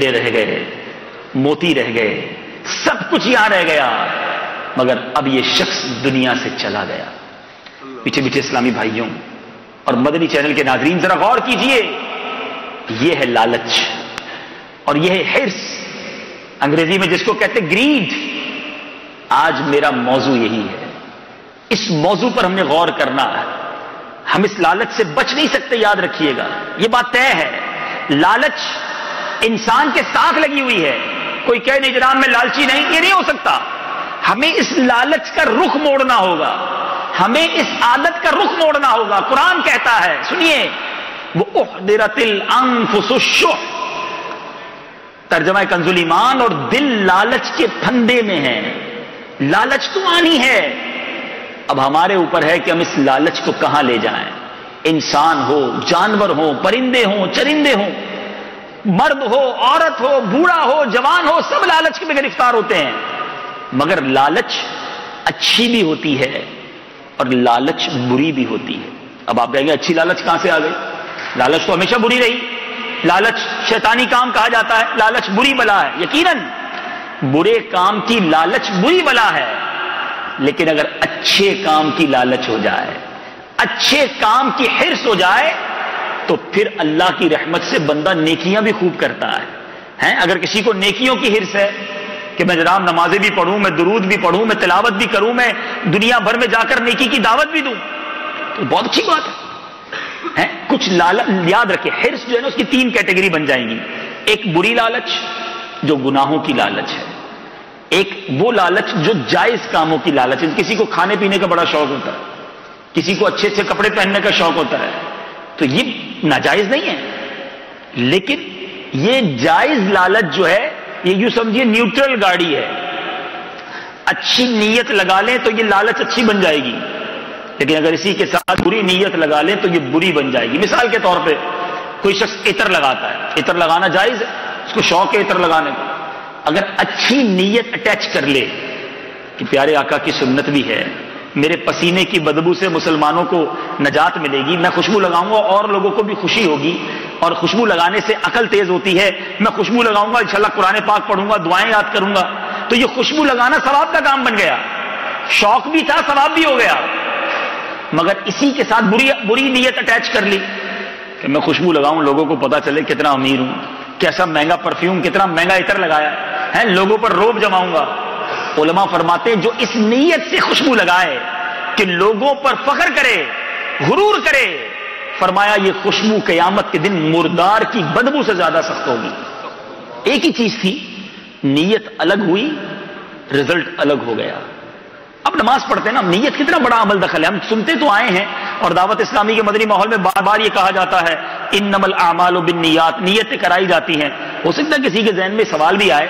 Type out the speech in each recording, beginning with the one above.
ہیرے رہ گئے، موتی رہ گئے، سب کچھ یہاں رہ گیا، مگر اب یہ شخص دنیا سے چلا گیا۔ پیچھے پیچھے اسلامی بھائیوں اور مدنی چینل کے ناظرین ذرا غور کیجئے، یہ ہے لالچ اور یہ ہے حرص، انگریزی میں جس کو کہتے گریڈ۔ آج میرا موضوع یہی ہے، اس موضوع پر ہم نے غور کرنا ہے۔ ہم اس لالچ سے بچ نہیں سکتے، یاد رکھیے گا، یہ بات طے ہے۔ لالچ انسان کے ساتھ لگی ہوئی ہے۔ کوئی کہے نہیں جناب میں لالچی نہیں، یہ نہیں ہو سکتا۔ ہمیں اس لالچ کا رخ موڑنا ہوگا، ہمیں اس عادت کا رخ موڑنا ہوگا۔ قرآن کہتا ہے، سنیے، وہ احضرت الانفس الشح، ترجمہ کنز ایمان، اور دل لالچ کے پھندے میں ہے۔ لالچ تو آنی ہے، اب ہمارے اوپر ہے کہ ہم اس لالچ کو کہاں لے جائیں۔ انسان ہو، جانور ہو، پرندے ہوں، چرندے ہوں، مرد ہو، عورت ہو، بوڑھا ہو، جوان ہو، سب لالچ میں گرفتار ہوتے ہیں۔ مگر لالچ اچھی بھی ہوتی ہے اور لالچ بری بھی ہوتی ہے۔ اب آپ کہیں گے اچھی لالچ کہاں سے آ گئی؟ لالچ تو ہمیشہ بری رہی، لالچ شیطانی کام کہا جاتا ہے، لالچ بری بلا ہے۔ یقیناً برے کام کی لالچ بری بلا ہے، لیکن اگر اچھے کام کی لالچ ہو جائے، اچھے کام کی حرص ہو جائے، تو پھر اللہ کی رحمت سے بندہ نیکیاں بھی خوب کرتا ہے۔ اگر کسی کو نیکیوں کی حرص ہے کہ میں جناب نمازیں بھی پڑھوں، میں درود بھی پڑھوں، میں تلاوت بھی کروں، میں دنیا بھر میں جا کر نیکی کی دعوت بھی دوں، تو بہت اچھی بات ہے۔ کچھ یاد رکھے، حرص جو ہے نا اس کی 3 کیٹیگری بن جائیں گی۔ ایک بری لالچ جو گناہوں کی لالچ ہے، ایک وہ لالچ جو جائز کاموں کی لالچ ہے۔ کسی کو کھانے پینے کا بڑا شوق ہوتا ہے، کسی کو اچھے اچھے کپڑے پہننے کا شوق ہوتا ہے، تو یہ ناجائز نہیں ہے، لیکن یہ جائز لالچ جو ہے یہ یوں سمجھیے نیوٹرل گاڑی ہے۔ اچھی نیت لگا لیں تو یہ لالچ اچھی بن جائے گی، لیکن اگر اسی کے ساتھ بری نیت لگا لیں تو یہ بری بن جائے گی۔ مثال کے طور پہ کوئی شخص عطر لگاتا ہے، عطر لگانا جائز ہے، اس کو شوق ہے عطر لگانے کا، اگر اچھی نیت اٹیچ کر لے کہ پیارے آقا کی سنت بھی ہے، میرے پسینے کی بدبو سے مسلمانوں کو نجات ملے گی، میں خوشبو لگاؤں گا اور لوگوں کو بھی خوشی ہوگی، اور خوشبو لگانے سے عقل تیز ہوتی ہے، میں خوشبو لگاؤں گا انشاءاللہ قرآن پاک پڑھوں گا، دعائیں یاد کروں گا، تو یہ خوشبو لگانا ثواب کا کام بن گیا، شوق بھی تھا، ثواب بھی ہو گیا۔ مگر اسی کے ساتھ بری نیت اٹیچ کر لی کہ میں خوشبو لگاؤں، لوگوں کو پتا چلے کتنا امیر ہوں، کیسا مہنگا پرفیوم، کتنا مہنگا عطر لگایا ہے، لوگوں پر روب جماؤں گا۔ علماء فرماتے ہیں جو اس نیت سے خوشبو لگائے کہ لوگوں پر فخر کرے، غرور کرے، فرمایا یہ خوشبو قیامت کے دن مردار کی بدبو سے زیادہ سخت ہوگی۔ ایک ہی چیز تھی، نیت الگ ہوئی، رزلٹ الگ ہو گیا۔ اب نماز پڑھتے ہیں نا، نیت کتنا بڑا عمل دخل ہے، ہم سنتے تو آئے ہیں، اور دعوت اسلامی کے مدنی ماحول میں بار بار یہ کہا جاتا ہے انما الاعمال بالنیات، نیتیں کرائی جاتی ہیں۔ ہو سکتا ہے کسی کے ذہن میں سوال بھی آئے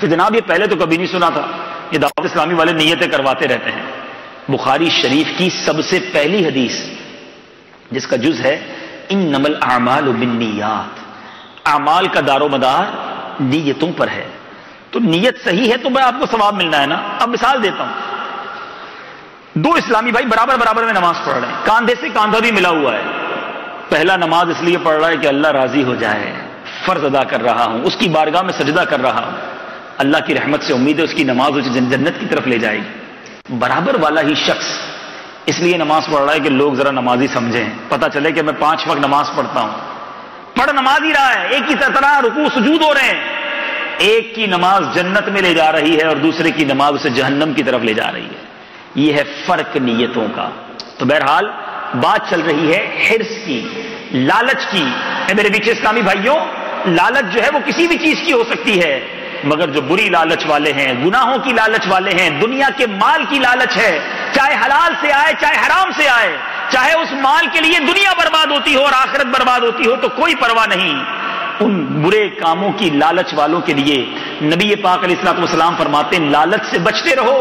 کہ جناب یہ پہلے تو کبھی نہیں سنا تھا، یہ دعوت اسلامی والے نیتیں کرواتے رہتے ہیں۔ بخاری شریف کی سب سے پہلی حدیث جس کا جز ہے انما الاعمال بالنیات، اعمال کا دار و مدار نیتوں پر ہے، تو نیت صحیح ہے تو میں آپ کو ثواب ملنا ہے نا۔ اب مثال دیتا ہوں، 2 اسلامی بھائی برابر میں نماز پڑھ رہے ہیں، کاندھے سے کاندھا بھی ملا ہوا ہے۔ پہلا نماز اس لیے پڑھ رہا ہے کہ اللہ راضی ہو جائے، فرض ادا کر رہا ہوں، اس کی بارگاہ میں سجدہ کر رہا ہوں، اللہ کی رحمت سے امید ہے اس کی نماز اسے جنت کی طرف لے جائے گی۔ برابر والا ہی شخص اس لیے نماز پڑھ رہا ہے کہ لوگ ذرا نمازی سمجھیں، پتہ چلے کہ میں 5 وقت نماز پڑھتا ہوں، پڑھ نماز ہی رہا ہے، ایک ہی طرح رکوع سجود ہو رہے ہیں، ایک کی نماز جنت میں لے جا رہی ہے اور دوسرے کی نماز اسے جہنم کی طرف لے جا رہی ہے۔ یہ ہے فرق نیتوں کا۔ تو بہرحال بات چل رہی ہے حرص کی، لالچ کی۔ میرے پیچھے اسلامی بھائیوں، لالچ جو ہے وہ کسی بھی چیز کی ہو سکتی ہے، مگر جو بری لالچ والے ہیں، گناہوں کی لالچ والے ہیں، دنیا کے مال کی لالچ ہے، چاہے حلال سے آئے چاہے حرام سے آئے، چاہے اس مال کے لیے دنیا برباد ہوتی ہو اور آخرت برباد ہوتی ہو تو کوئی پرواہ نہیں۔ ان برے کاموں کی لالچ والوں کے لیے نبی پاک علیہ الصلوۃ والسلام فرماتے ہیں لالچ سے بچتے رہو،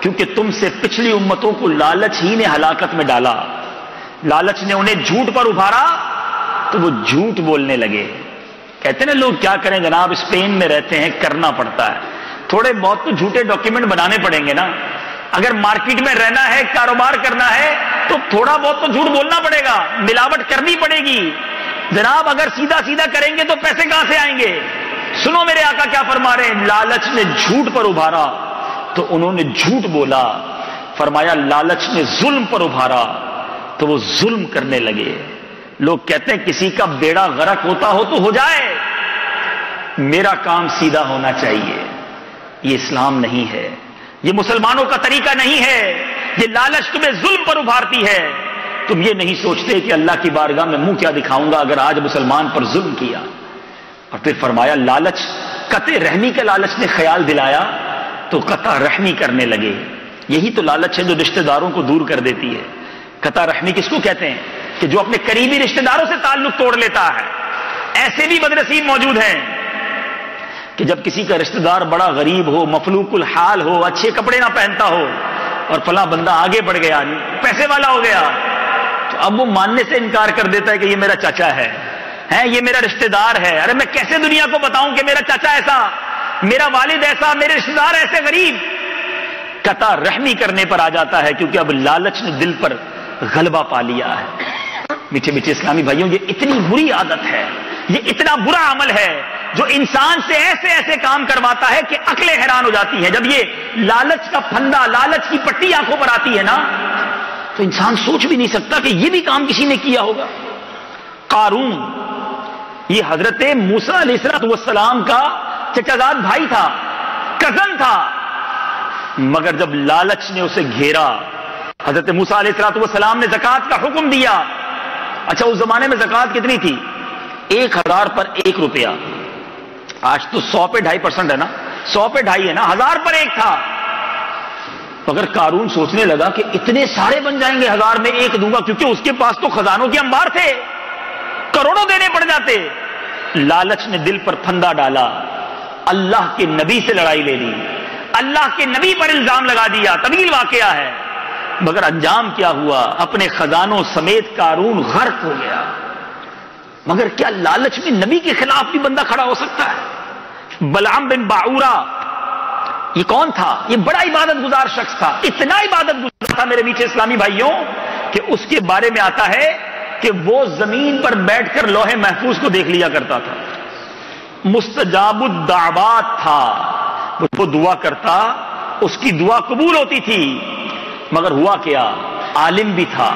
کیونکہ تم سے پچھلی امتوں کو لالچ ہی نے ہلاکت میں ڈالا۔ لالچ نے انہیں جھوٹ پر ابھارا تو وہ جھوٹ بولنے لگے۔ کہتے ہیں لوگ کیا کریں جناب، اسپین میں رہتے ہیں، کرنا پڑتا ہے، تھوڑے بہت تو جھوٹے ڈاکیومنٹ بنانے پڑیں گے نا۔ اگر مارکیٹ میں رہنا ہے، کاروبار کرنا ہے تو تھوڑا بہت تو جھوٹ بولنا پڑے گا، ملاوٹ کرنی پڑے گی۔ جناب اگر سیدھا کریں گے تو پیسے کہاں سے آئیں گے؟ گے. سنو میرے آقا کیا فرما رہے ہیں, لالچ نے جھوٹ پر ابھارا تو انہوں نے جھوٹ بولا. فرمایا لالچ نے ظلم پر ابھارا تو وہ ظلم کرنے لگے. لوگ کہتے ہیں کسی کا بیڑا غرق ہوتا ہو تو ہو جائے, میرا کام سیدھا ہونا چاہیے. یہ اسلام نہیں ہے, یہ مسلمانوں کا طریقہ نہیں ہے. یہ لالچ تمہیں ظلم پر ابھارتی ہے. تم یہ نہیں سوچتے کہ اللہ کی بارگاہ میں منہ کیا دکھاؤں گا اگر آج مسلمان پر ظلم کیا. اور پھر فرمایا لالچ, قطع رحمی کا لالچ نے خیال دلایا تو قطع رحمی کرنے لگے. یہی تو لالچ ہے جو رشتہ داروں کو دور کر دیتی ہے. قطع رحمی کس کو کہتے ہیں؟ کہ جو اپنے قریبی رشتہ داروں سے تعلق توڑ لیتا ہے. ایسے بھی بدنصیب موجود ہیں کہ جب کسی کا رشتہ دار بڑا غریب ہو, مفلوق الحال ہو, اچھے کپڑے نہ پہنتا ہو, اور فلاں بندہ آگے بڑھ گیا, پیسے والا ہو گیا, تو اب وہ ماننے سے انکار کر دیتا ہے کہ یہ میرا چاچا ہے, یہ میرا رشتہ دار ہے. ارے میں کیسے دنیا کو بتاؤں کہ میرا چاچا ایسا, میرا والد ایسا, میرے رشتہ دار ایسے غریب. قطع رحمی کرنے پر آ جاتا ہے کیونکہ اب لالچ نے دل پر غلبہ پا لیا ہے. میٹھے میٹھے اسلامی بھائیوں, یہ اتنی بری عادت ہے, یہ اتنا برا عمل ہے جو انسان سے ایسے ایسے کام کرواتا ہے کہ عقلیں حیران ہو جاتی ہیں. جب یہ لالچ کا پھندا, لالچ کی پٹی آنکھوں پر آتی ہے نا, تو انسان سوچ بھی نہیں سکتا کہ یہ بھی کام کسی نے کیا ہوگا. قارون یہ حضرت موسیٰ علیہ السلام کا چچازاد بھائی تھا, کزن تھا, مگر جب لالچ نے اسے گھیرا, حضرت موسیٰ علیہ السلام نے زکوٰۃ کا حکم دیا. اچھا اس زمانے میں زکوٰۃ کتنی تھی؟ 1000 پر 1 روپیہ. آج تو 100 پہ 2.5% ہے نا, 100 پہ 2.5 ہے نا, 1000 پر 1 تھا. مگر قارون سوچنے لگا کہ اتنے سارے بن جائیں گے, 1000 میں 1 دوں گا, کیونکہ اس کے پاس تو خزانوں کے انبار تھے, کروڑوں دینے پڑ جاتے. لالچ نے دل پر پھندا ڈالا, اللہ کے نبی سے لڑائی لے لی, اللہ کے نبی پر الزام لگا دیا. طویل واقعہ ہے, مگر انجام کیا ہوا؟ اپنے خزانوں سمیت قارون غرق ہو گیا. مگر کیا لالچ میں نبی کے خلاف بھی بندہ کھڑا ہو سکتا ہے؟ بلعام بن باعورہ یہ کون تھا؟ یہ بڑا عبادت گزار شخص تھا, اتنا عبادت گزار تھا میرے میٹھے اسلامی بھائیوں کہ اس کے بارے میں آتا ہے کہ وہ زمین پر بیٹھ کر لوح محفوظ کو دیکھ لیا کرتا تھا. مستجاب الدعوات تھا, وہ دعا کرتا, اس کی دعا قبول ہوتی تھی. مگر ہوا کیا؟ عالم بھی تھا.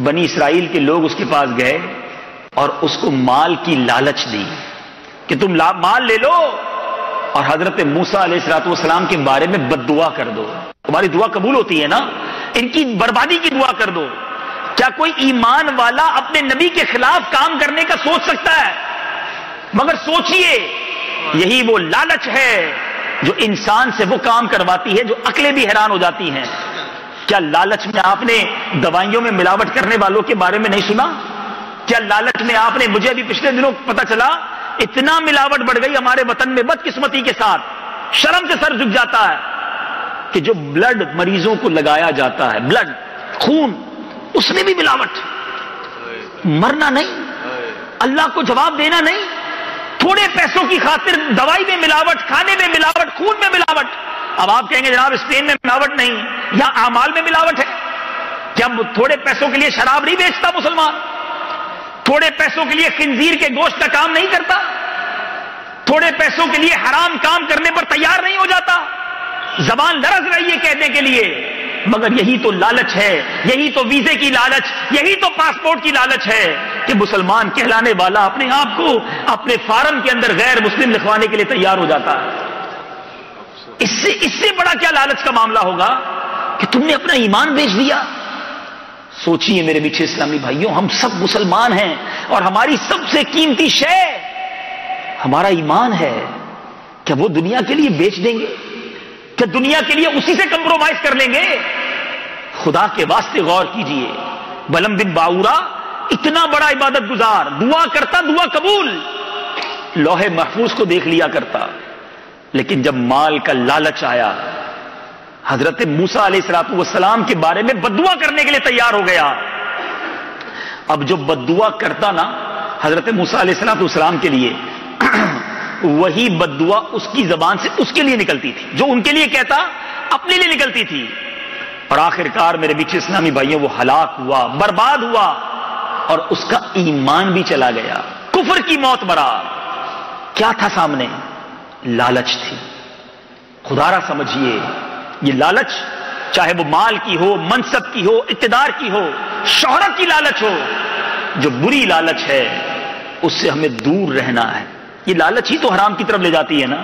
بنی اسرائیل کے لوگ اس کے پاس گئے اور اس کو مال کی لالچ دی کہ تم مال لے لو اور حضرت موسیٰ علیہ السلام کے بارے میں بد دعا کر دو, تمہاری دعا قبول ہوتی ہے نا, ان کی بربادی کی دعا کر دو. کیا کوئی ایمان والا اپنے نبی کے خلاف کام کرنے کا سوچ سکتا ہے؟ مگر سوچئے, یہی وہ لالچ ہے جو انسان سے وہ کام کرواتی ہے جو عقلیں بھی حیران ہو جاتی ہیں. کیا لالچ میں آپ نے دوائیوں میں ملاوٹ کرنے والوں کے بارے میں نہیں سنا؟ کیا لالچ میں آپ نے, مجھے ابھی پچھلے دنوں پتا چلا اتنا ملاوٹ بڑھ گئی ہمارے وطن میں بدقسمتی کے ساتھ, شرم سے سر جھک جاتا ہے کہ جو بلڈ مریضوں کو لگایا جاتا ہے, بلڈ خون, اس میں بھی ملاوٹ. مرنا نہیں, اللہ کو جواب دینا نہیں, تھوڑے پیسوں کی خاطر دوائی میں ملاوٹ, کھانے میں ملاوٹ, خون میں ملاوٹ. اب آپ کہیں گے جناب اسپین میں ملاوٹ نہیں, یا اعمال میں ملاوٹ ہے. کیا تھوڑے پیسوں کے لیے شراب نہیں بیچتا مسلمان؟ تھوڑے پیسوں کے لیے خنزیر کے گوشت کا کام نہیں کرتا؟ تھوڑے پیسوں کے لیے حرام کام کرنے پر تیار نہیں ہو جاتا؟ زبان لرز رہی ہے کہنے کے لیے, مگر یہی تو لالچ ہے, یہی تو ویزے کی لالچ, یہی تو پاسپورٹ کی لالچ ہے کہ مسلمان کہلانے والا اپنے آپ کو اپنے فارم کے اندر غیر مسلم لکھوانے کے لیے تیار ہو جاتا ہے. اس سے بڑا کیا لالچ کا معاملہ ہوگا کہ تم نے اپنا ایمان بیچ دیا. سوچئے میرے میٹھے اسلامی بھائیوں, ہم سب مسلمان ہیں اور ہماری سب سے قیمتی شے ہمارا ایمان ہے. کیا وہ دنیا کے لیے بیچ دیں گے؟ کیا دنیا کے لیے اسی سے کمپرومائز کر لیں گے؟ خدا کے واسطے غور کیجئے. بلعام بن باعورہ اتنا بڑا عبادت گزار, دعا کرتا, دعا قبول, لوح محفوظ کو دیکھ لیا کرتا, لیکن جب مال کا لالچ آیا حضرت موسیٰ علیہ السلام کے بارے میں بددعا کرنے کے لیے تیار ہو گیا. اب جو بددعا کرتا نا حضرت موسیٰ علیہ السلام کے لیے, وہی بددعا اس کی زبان سے اس کے لیے نکلتی تھی, جو ان کے لیے کہتا اپنے لیے نکلتی تھی. اور آخرکار میرے بیچ اسلامی بھائیوں وہ ہلاک ہوا, برباد ہوا, اور اس کا ایمان بھی چلا گیا, کفر کی موت مرا. کیا تھا سامنے؟ لالچ تھی. خدارا سمجھیے یہ لالچ چاہے وہ مال کی ہو، منصب کی ہو، اقتدار کی ہو، شہرت کی لالچ ہو، جو بری لالچ ہے اس سے ہمیں دور رہنا ہے. یہ لالچ ہی تو حرام کی طرف لے جاتی ہے نا.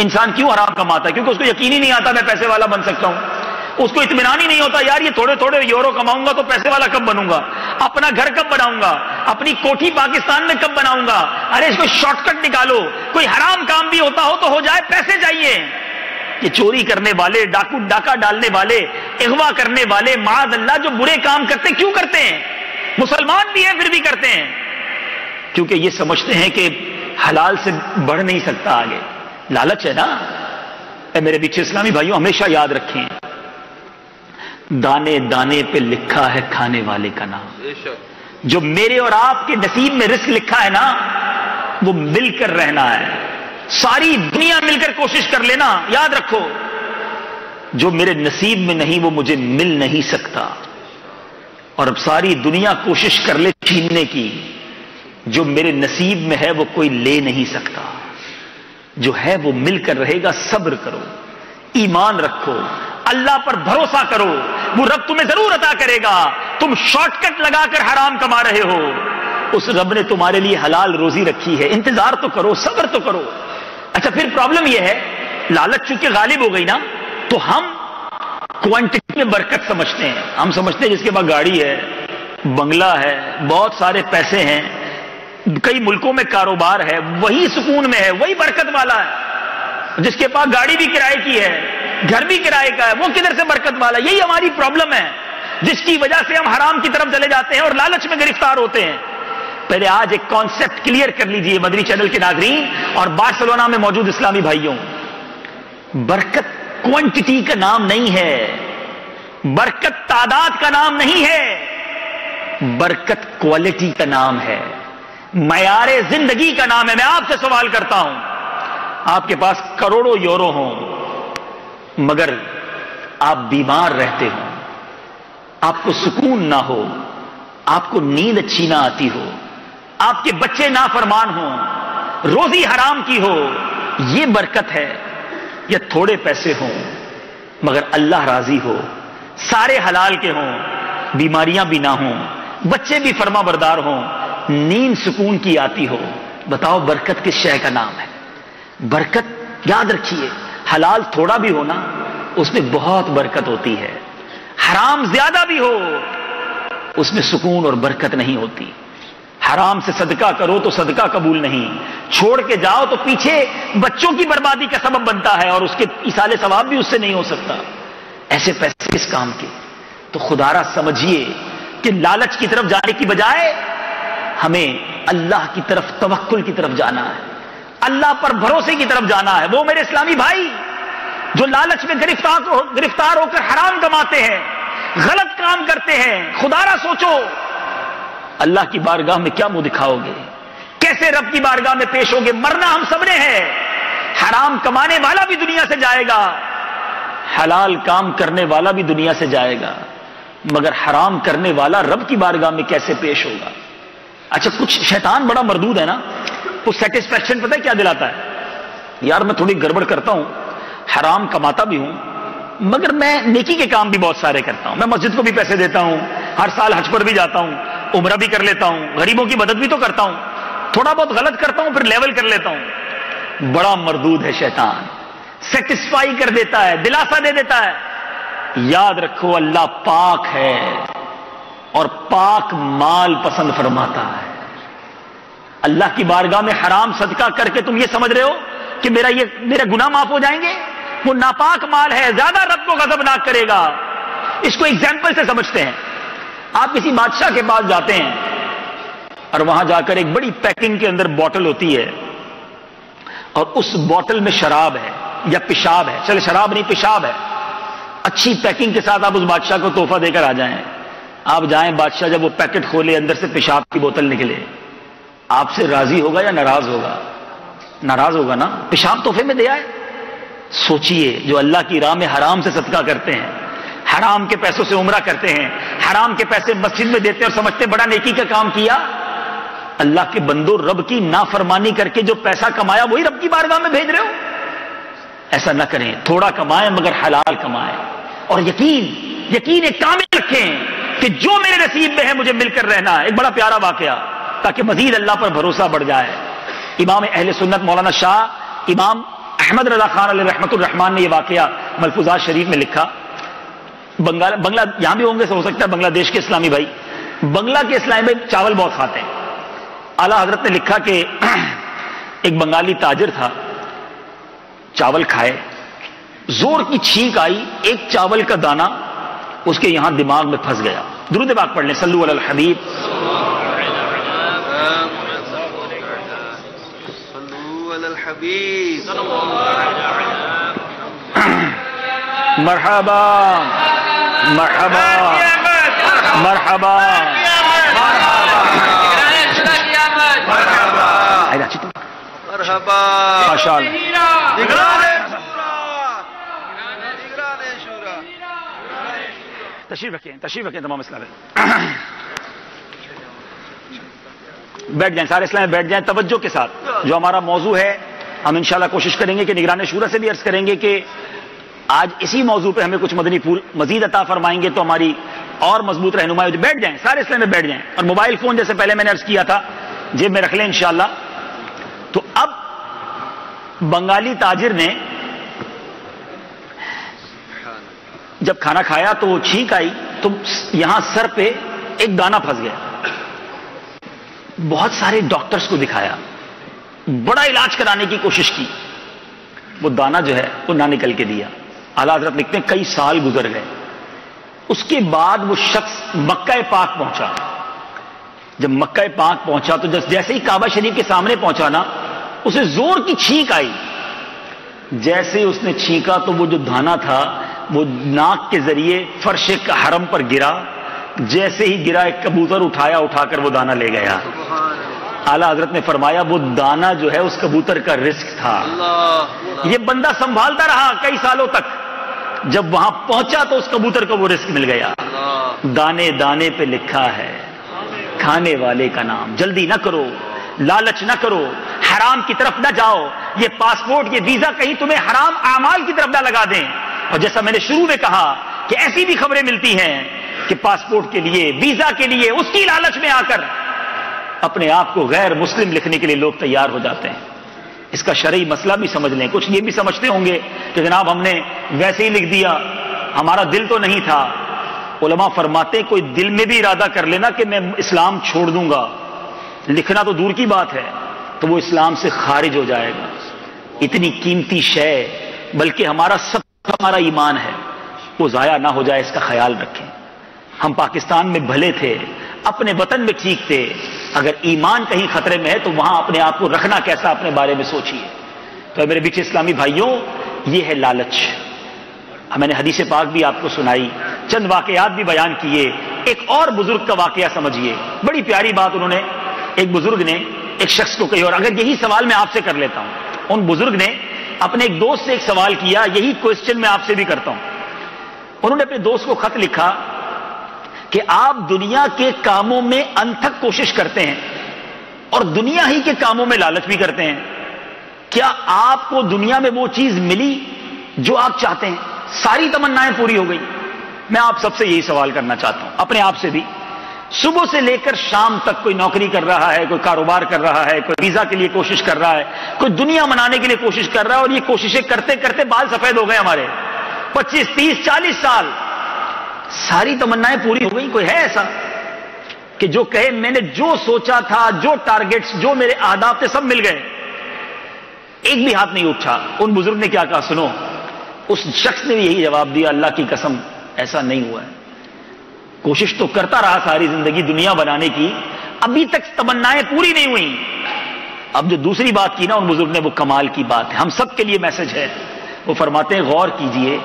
انسان کیوں حرام کماتا ہے؟ کیونکہ اس کو یقین ہی نہیں آتا میں پیسے والا بن سکتا ہوں. اس کو اطمینان ہی نہیں ہوتا یار یہ تھوڑے تھوڑے یورو کماؤں گا تو پیسے والا کب بنوں گا، اپنا گھر کب بناؤں گا، اپنی کوٹھی پاکستان میں کب بناؤں گا. ارے اس کو شارٹ کٹ نکالو، کوئی حرام کام بھی ہوتا ہو تو ہو جائے، پیسے چاہیے. یہ چوری کرنے والے، ڈاکہ ڈالنے والے، اغوا کرنے والے، معاذ اللہ جو برے کام کرتے کیوں کرتے ہیں؟ مسلمان بھی ہیں پھر بھی کرتے ہیں، کیونکہ یہ سمجھتے ہیں کہ حلال سے بڑھ نہیں سکتا آگے. لالچ ہے نا. اے میرے پیچھے اسلامی بھائیوں ہمیشہ یاد رکھیں دانے دانے پہ لکھا ہے کھانے والے کا نام. جو میرے اور آپ کے نصیب میں رزق لکھا ہے نا وہ مل کر رہنا ہے. ساری دنیا مل کر کوشش کر لینا، یاد رکھو جو میرے نصیب میں نہیں وہ مجھے مل نہیں سکتا. اور اب ساری دنیا کوشش کر لے چھیننے کی، جو میرے نصیب میں ہے وہ کوئی لے نہیں سکتا. جو ہے وہ مل کر رہے گا. صبر کرو، ایمان رکھو، اللہ پر بھروسہ کرو، وہ رب تمہیں ضرور عطا کرے گا. تم شارٹ کٹ لگا کر حرام کما رہے ہو، اس رب نے تمہارے لیے حلال روزی رکھی ہے. انتظار تو کرو، صبر تو کرو. اچھا پھر پرابلم یہ ہے لالچ چونکہ غالب ہو گئی نا تو ہم کوانٹٹی میں برکت سمجھتے ہیں. ہم سمجھتے ہیں جس کے پاس گاڑی ہے، بنگلہ ہے، بہت سارے پیسے ہیں، کئی ملکوں میں کاروبار ہے، وہی سکون میں ہے، وہی برکت والا ہے. جس کے پاس گاڑی بھی کرائے کی ہے، گھر بھی کرائے کا ہے، وہ کدھر سے برکت والا؟ یہی ہماری پرابلم ہے جس کی وجہ سے ہم حرام کی طرف چلے جاتے ہیں اور لالچ میں گرفتار ہوتے ہیں. پہلے آج ایک کانسیپٹ کلیئر کر لیجئے مدنی چینل کے ناظرین اور بارسلونا میں موجود اسلامی بھائیوں. برکت کوانٹٹی کا نام نہیں ہے، برکت تعداد کا نام نہیں ہے، برکت کوالٹی کا نام ہے، معیار زندگی کا نام ہے. میں آپ سے سوال کرتا ہوں، آپ کے پاس کروڑوں یورو ہوں مگر آپ بیمار رہتے ہو، آپ کو سکون نہ ہو، آپ کو نیند اچھی نہ آتی ہو، آپ کے بچے نافرمان ہوں، روزی حرام کی ہو، یہ برکت ہے؟ یا تھوڑے پیسے ہوں مگر اللہ راضی ہو، سارے حلال کے ہوں، بیماریاں بھی نہ ہوں، بچے بھی فرما بردار ہوں، نیند سکون کی آتی ہو؟ بتاؤ برکت کس شے کا نام ہے؟ برکت یاد رکھیے حلال تھوڑا بھی ہونا اس میں بہت برکت ہوتی ہے، حرام زیادہ بھی ہو اس میں سکون اور برکت نہیں ہوتی. حرام سے صدقہ کرو تو صدقہ قبول نہیں، چھوڑ کے جاؤ تو پیچھے بچوں کی بربادی کا سبب بنتا ہے اور اس کے ایصال ثواب بھی اس سے نہیں ہو سکتا. ایسے پیسے کس کام کے؟ تو خدارا سمجھیے کہ لالچ کی طرف جانے کی بجائے ہمیں اللہ کی طرف، توکل کی طرف جانا ہے، اللہ پر بھروسے کی طرف جانا ہے. وہ میرے اسلامی بھائی جو لالچ میں گرفتار ہو کر حرام کماتے ہیں، غلط کام کرتے ہیں، خدارا سوچو اللہ کی بارگاہ میں کیا منہ دکھاؤ گے؟ کیسے رب کی بارگاہ میں پیش ہوگے؟ مرنا ہم سب نے ہے. حرام کمانے والا بھی دنیا سے جائے گا، حلال کام کرنے والا بھی دنیا سے جائے گا، مگر حرام کرنے والا رب کی بارگاہ میں کیسے پیش ہوگا؟ اچھا کچھ شیطان بڑا مردود ہے نا، وہ سیٹسفیکشن پتہ ہے کیا دلاتا ہے؟ یار میں تھوڑی گڑبڑ کرتا ہوں، حرام کماتا بھی ہوں مگر میں نیکی کے کام بھی بہت سارے کرتا ہوں، میں مسجد کو بھی پیسے دیتا ہوں، ہر سال حج پر بھی جاتا ہوں، عمرہ بھی کر لیتا ہوں، غریبوں کی مدد بھی تو کرتا ہوں، تھوڑا بہت غلط کرتا ہوں پھر لیول کر لیتا ہوں. بڑا مردود ہے شیطان، سیٹسفائی کر دیتا ہے، دلاسا دے دیتا ہے. یاد رکھو اللہ پاک ہے اور پاک مال پسند فرماتا ہے. اللہ کی بارگاہ میں حرام صدقہ کر کے تم یہ سمجھ رہے ہو کہ میرے گناہ معاف ہو جائیں گے؟ وہ ناپاک مال ہے، زیادہ رب کو غضبناک کرے گا. اس کو ایگزامپل سے سمجھتے ہیں. آپ کسی بادشاہ کے پاس جاتے ہیں اور وہاں جا کر ایک بڑی پیکنگ کے اندر بوٹل ہوتی ہے اور اس بوٹل میں شراب ہے یا پیشاب ہے، چلے شراب نہیں پیشاب ہے، اچھی پیکنگ کے ساتھ آپ اس بادشاہ کو تحفہ دے کر آ جائیں. آپ جائیں، بادشاہ جب وہ پیکٹ کھولے اندر سے پیشاب کی بوتل نکلے، آپ سے راضی ہوگا یا ناراض ہوگا؟ ناراض ہوگا نا. پیشاب تحفے میں دے آئے. سوچئے جو اللہ کی راہ میں حرام سے صدقہ کرتے ہیں، حرام کے پیسوں سے عمرہ کرتے ہیں، حرام کے پیسے مسجد میں دیتے ہیں اور سمجھتے بڑا نیکی کا کام کیا. اللہ کے بندو، رب کی نافرمانی کر کے جو پیسہ کمایا وہی رب کی بارگاہ میں بھیج رہے ہو؟ ایسا نہ کریں، تھوڑا کمائیں مگر حلال کمائیں، اور یقین ایک کامل رکھیں کہ جو میرے نصیب میں ہے مجھے مل کر رہنا ہے۔ ایک بڑا پیارا واقعہ تاکہ مزید اللہ پر بھروسہ بڑھ جائے۔ امام اہل سنت مولانا شاہ امام احمد رضا خان علیہ رحمت الرحمان نے یہ واقعہ ملفوظات شریف میں لکھا۔ بنگلہ یہاں بھی ہوں گے، ہو سکتا ہے بنگلہ دیش کے اسلامی بھائی، بنگلہ کے اسلامی بھائی چاول بہت کھاتے ہیں۔ اعلیٰ حضرت نے لکھا کہ ایک بنگالی تاجر تھا، چاول کھائے، زور کی چھینک آئی، ایک چاول کا دانہ اس کے یہاں دماغ میں پھنس گیا۔ درود پاک پڑھ لیں، صلو علی الحبیب۔ مرحبا مرحبا مرحبا ماشاء اللہ۔ تشریف رکھیں تمام اسلام بیٹھ جائیں، سارے اسلام بیٹھ جائیں توجہ کے ساتھ۔ جو ہمارا موضوع ہے ہم انشاءاللہ کوشش کریں گے کہ نگران شورا سے بھی عرض کریں گے کہ آج اسی موضوع پہ ہمیں کچھ مدنی پھول مزید عطا فرمائیں گے تو ہماری اور مضبوط رہنمائی۔ بیٹھ جائیں سارے اسلام میں بیٹھ جائیں، اور موبائل فون جیسے پہلے میں نے عرض کیا تھا جیب میں رکھ لیں انشاءاللہ۔ تو اب بنگالی تاجر نے جب کھانا کھایا تو وہ چھینک آئی تو یہاں سر پہ ایک دانہ پھنس گیا۔ بہت سارے ڈاکٹرز کو دکھایا، بڑا علاج کرانے کی کوشش کی، وہ دانہ جو ہے وہ نہ نکل کے دیا۔ اعلیٰ حضرت لکھتے ہیں کئی سال گزر گئے، اس کے بعد وہ شخص مکہ پاک پہنچا۔ جب مکہ پاک پہنچا تو جیسے ہی کعبہ شریف کے سامنے پہنچا نا، اسے زور کی چھینک آئی۔ جیسے ہی اس نے چھینکا تو وہ جو دانہ تھا وہ ناک کے ذریعے فرش حرم پر گرا۔ جیسے ہی گرا ایک کبوتر اٹھا کر وہ دانہ لے گیا۔ اعلیٰ حضرت نے فرمایا وہ دانہ جو ہے اس کبوتر کا رزق تھا۔ یہ بندہ سنبھالتا رہا کئی سالوں تک، جب وہاں پہنچا تو اس کبوتر کو وہ رزق مل گیا۔ دانے دانے پہ لکھا ہے کھانے والے کا نام۔ جلدی نہ کرو، لالچ نہ کرو، حرام کی طرف نہ جاؤ۔ یہ پاسپورٹ، یہ ویزا کہیں تمہیں حرام اعمال کی طرف نہ لگا دیں۔ اور جیسا میں نے شروع میں کہا کہ ایسی بھی خبریں ملتی ہیں کہ پاسپورٹ کے لیے، ویزا کے لیے اس کی لالچ میں آ کر اپنے آپ کو غیر مسلم لکھنے کے لیے لوگ تیار ہو جاتے ہیں۔ اس کا شرعی مسئلہ بھی سمجھ لیں۔ کچھ یہ بھی سمجھتے ہوں گے کہ جناب ہم نے ویسے ہی لکھ دیا، ہمارا دل تو نہیں تھا۔ علماء فرماتے ہیں کوئی دل میں بھی ارادہ کر لینا کہ میں اسلام چھوڑ دوں گا، لکھنا تو دور کی بات ہے، تو وہ اسلام سے خارج ہو جائے گا۔ اتنی قیمتی شے، بلکہ ہمارا ایمان ہے، وہ ضائع نہ ہو جائے، اس کا خیال رکھیں۔ ہم پاکستان میں بھلے تھے، اپنے وطن میں ٹھیک تھے، اگر ایمان کہیں خطرے میں ہے تو وہاں اپنے آپ کو رکھنا کیسا، اپنے بارے میں سوچیے۔ تو میرے بیچ اسلامی بھائیوں، یہ ہے لالچ۔ میں نے حدیث پاک بھی آپ کو سنائی، چند واقعات بھی بیان کیے۔ ایک اور بزرگ کا واقعہ سمجھیے، بڑی پیاری بات انہوں نے، ایک بزرگ نے ایک شخص کو کہی، اور اگر یہی سوال میں آپ سے کر لیتا ہوں، ان بزرگ نے اپنے ایک دوست سے ایک سوال کیا، یہی کوسچن میں آپ سے بھی کرتا ہوں۔ انہوں نے اپنے دوست کو خط لکھا کہ آپ دنیا کے کاموں میں انتھک کوشش کرتے ہیں اور دنیا ہی کے کاموں میں لالچ بھی کرتے ہیں، کیا آپ کو دنیا میں وہ چیز ملی جو آپ چاہتے ہیں؟ ساری تمنائیں پوری ہو گئی؟ میں آپ سب سے یہی سوال کرنا چاہتا ہوں، اپنے آپ سے بھی۔ صبح سے لے کر شام تک کوئی نوکری کر رہا ہے، کوئی کاروبار کر رہا ہے، کوئی ویزا کے لیے کوشش کر رہا ہے، کوئی دنیا منانے کے لیے کوشش کر رہا ہے، اور یہ کوششیں کرتے کرتے بال سفید ہو گئے ہمارے، 25 30 40 سال، ساری تمنائیں پوری ہو گئی؟ کوئی ہے ایسا کہ جو کہے میں نے جو سوچا تھا، جو ٹارگٹس، جو میرے اہداف تھے سب مل گئے؟ ایک بھی ہاتھ نہیں اٹھا۔ ان بزرگ نے کیا کہا سنو، اس شخص نے بھی یہی جواب دیا، اللہ کی قسم ایسا نہیں ہوا ہے، کوشش تو کرتا رہا ساری زندگی دنیا بنانے کی، ابھی تک تمنائیں پوری نہیں ہوئی۔ اب جو دوسری بات کی نا ان بزرگ نے، وہ کمال کی بات ہے، ہم سب کے لیے میسج ہے۔ وہ فرماتے ہیں غور کیجئے،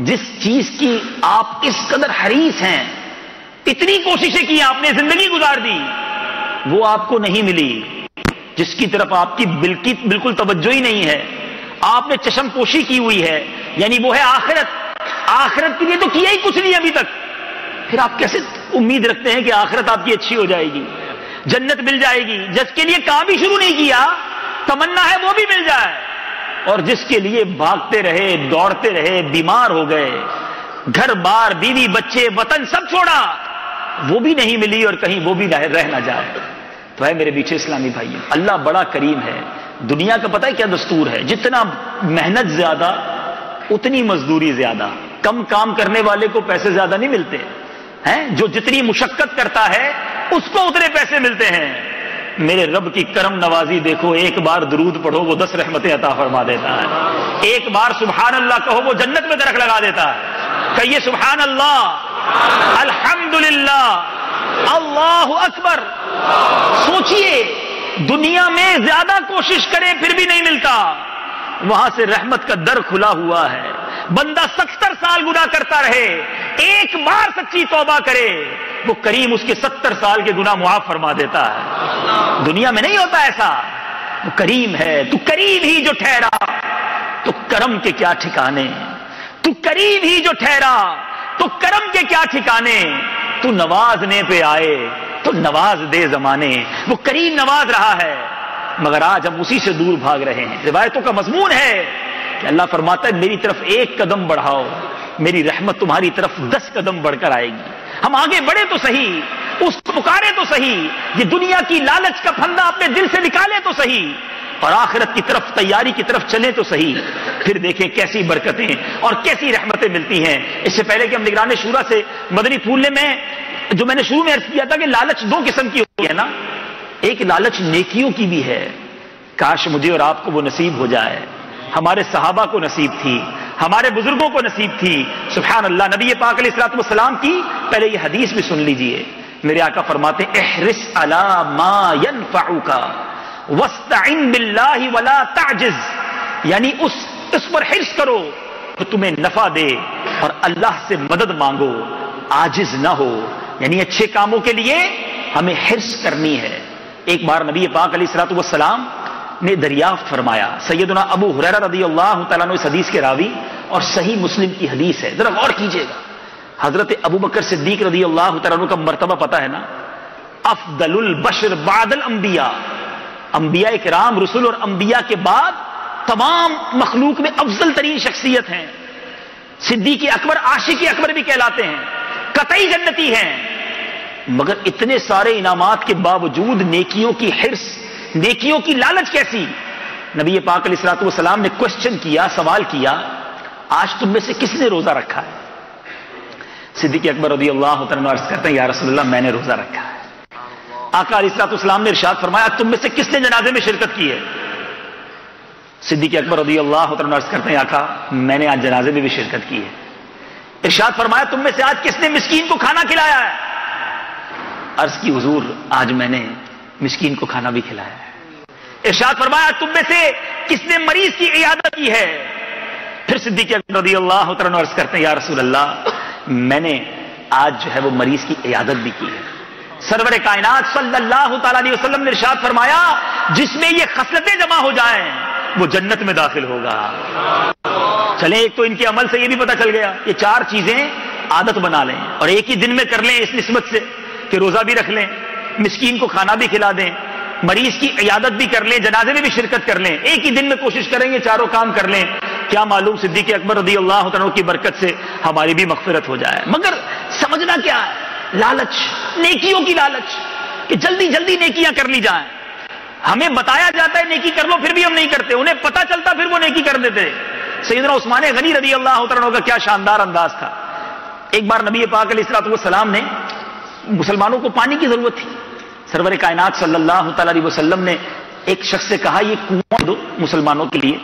جس چیز کی آپ اس قدر حریص ہیں، اتنی کوششیں کی آپ نے، زندگی گزار دی، وہ آپ کو نہیں ملی، جس کی طرف آپ کی بالکل توجہ ہی نہیں ہے، آپ نے چشم پوشی کی ہوئی ہے، یعنی وہ ہے آخرت۔ آخرت کے لیے تو کیا ہی کچھ نہیں ابھی تک، پھر آپ کیسے امید رکھتے ہیں کہ آخرت آپ کی اچھی ہو جائے گی؟ جنت مل جائے گی. جس کے لیے کام بھی شروع نہیں کیا تمنا ہے وہ بھی مل جائے, اور جس کے لیے بھاگتے رہے دوڑتے رہے بیمار ہو گئے, گھر بار بیوی بچے وطن سب چھوڑا, وہ بھی نہیں ملی اور کہیں وہ بھی رہ نہ جائے. تو ہے میرے بیچے اسلامی بھائیوں, اللہ بڑا کریم ہے. دنیا کا پتہ ہے کیا دستور ہے؟ جتنا محنت زیادہ اتنی مزدوری زیادہ. کم کام کرنے والے کو پیسے زیادہ نہیں ملتے ہیں, جو جتنی مشقت کرتا ہے اس کو اتنے پیسے ملتے ہیں. میرے رب کی کرم نوازی دیکھو, ایک بار درود پڑھو وہ 10 رحمتیں عطا فرما دیتا ہے. ایک بار سبحان اللہ کہو وہ جنت میں درخت لگا دیتا ہے. کہیے سبحان اللہ, الحمدللہ, اللہ اکبر. سوچئے دنیا میں زیادہ کوشش کرے پھر بھی نہیں ملتا, وہاں سے رحمت کا در کھلا ہوا ہے. بندہ 70 سال گناہ کرتا رہے, ایک بار سچی توبہ کرے, وہ کریم اس کے 70 سال کے گناہ معاف فرما دیتا ہے. دنیا میں نہیں ہوتا ایسا. وہ کریم ہے. تو کریم ہی جو ٹھہرا تو کرم کے کیا ٹھکانے, تو کریم ہی جو ٹھہرا تو کرم کے کیا ٹھکانے. تو نوازنے پہ آئے تو نواز دے زمانے. وہ کریم نواز رہا ہے, مگر آج ہم اسی سے دور بھاگ رہے ہیں. روایتوں کا مضمون ہے کہ اللہ فرماتا ہے میری طرف 1 قدم بڑھاؤ, میری رحمت تمہاری طرف 10 قدم بڑھ کر آئے گی. ہم آگے بڑھے تو صحیح, اس کو پکارے تو صحیح, یہ دنیا کی لالچ کا پھندا اپنے دل سے نکالے تو صحیح, اور آخرت کی طرف تیاری کی طرف چلیں تو صحیح. پھر دیکھیں کیسی برکتیں اور کیسی رحمتیں ملتی ہیں. اس سے پہلے کہ ہم نگران شورا سے مدنی پھولنے میں جو میں نے شروع میں عرض کیا تھا کہ لالچ 2 قسم کی ہوتی ہے نا. ایک لالچ نیکیوں کی بھی ہے, کاش مجھے اور آپ کو وہ نصیب ہو جائے. ہمارے صحابہ کو نصیب تھی, ہمارے بزرگوں کو نصیب تھی. سبحان اللہ. نبی پاک علیہ الصلوۃ والسلام کی پہلے یہ حدیث بھی سن لیجئے. میرے آقا فرماتے احرص علی ما ينفعک واستعن باللہ ولا تعجز, یعنی اس پر حرص کرو تو تمہیں نفع دے, اور اللہ سے مدد مانگو, عاجز نہ ہو. یعنی اچھے کاموں کے لیے ہمیں حرص کرنی ہے. ایک بار نبی پاک علیہ الصلوۃ والسلام نے دریافت فرمایا. سیدنا ابو ہریرہ رضی اللہ تعالیٰ عنہ اس حدیث کے راوی, اور صحیح مسلم کی حدیث ہے, ذرا غور کیجئے گا. حضرت ابو بکر صدیق رضی اللہ تعالیٰ عنہ کا مرتبہ پتہ ہے نا, افضل البشر بعد الانبیاء. انبیاء کرام رسول اور انبیاء کے بعد تمام مخلوق میں افضل ترین شخصیت ہیں. صدیق اکبر عاشق اکبر بھی کہلاتے ہیں, قطعی جنتی ہیں. مگر اتنے سارے انعامات کے باوجود نیکیوں کی حرص, نیکیوں کی لالچ کیسی؟ نبی پاک علیہ الصلوۃ والسلام نے کوشچن کیا, سوال کیا, آج تم میں سے کس نے روزہ رکھا ہے؟ صدیق اکبر رضی اللہ عنہ عرض کرتے ہیں یا رسول اللہ میں نے روزہ رکھا ہے. آقا علیہ الصلوۃ والسلام نے ارشاد فرمایا تم میں سے کس نے جنازے میں شرکت کی ہے؟ صدیق اکبر رضی اللہ عنہ عرض کرتے ہیں آقا میں نے آج جنازے میں بھی شرکت کی ہے. ارشاد فرمایا تم میں سے آج کس نے مسکین کو کھانا کھلایا ہے؟ عرض کی حضور آج میں نے مسکین کو کھانا بھی کھلایا ہے. ارشاد فرمایا تم میں سے کس نے مریض کی عیادت کی ہے؟ پھر صدیق اکبر رضی اللہ عنہ عرض کرتے ہیں یا رسول اللہ میں نے آج جو ہے وہ مریض کی عیادت بھی کی ہے. سرور کائنات صلی اللہ تعالیٰ علیہ وسلم نے ارشاد فرمایا جس میں یہ خصلتیں جمع ہو جائیں وہ جنت میں داخل ہوگا. چلیں ایک تو ان کے عمل سے یہ بھی پتہ چل گیا, یہ 4 چیزیں عادت بنا لیں اور ایک ہی دن میں کر لیں, اس نسبت سے کہ روزہ بھی رکھ لیں, مسکین کو کھانا بھی کھلا دیں, مریض کی عیادت بھی کر لیں, جنازے میں بھی شرکت کر لیں. ایک ہی دن میں کوشش کریں گے 4 کام کر لیں. کیا معلوم صدیق اکبر رضی اللہ عنہ کی برکت سے ہماری بھی مغفرت ہو جائے. مگر سمجھنا کیا ہے, لالچ, نیکیوں کی لالچ کہ جلدی جلدی نیکیاں کر لی جائیں. ہمیں بتایا جاتا ہے نیکی کر لو پھر بھی ہم نہیں کرتے, انہیں پتہ چلتا پھر وہ نیکی کر دیتے. سیدنا عثمان غنی رضی اللہ عنہ کا کیا شاندار انداز تھا. ایک بار نبی پاک علیہ الصلوۃ والسلام نے, مسلمانوں کو پانی کی ضرورت تھی, سرور کائنات صلی اللہ تعالی علیہ وسلم نے ایک شخص سے کہا یہ کنواں دو مسلمانوں کے لیے,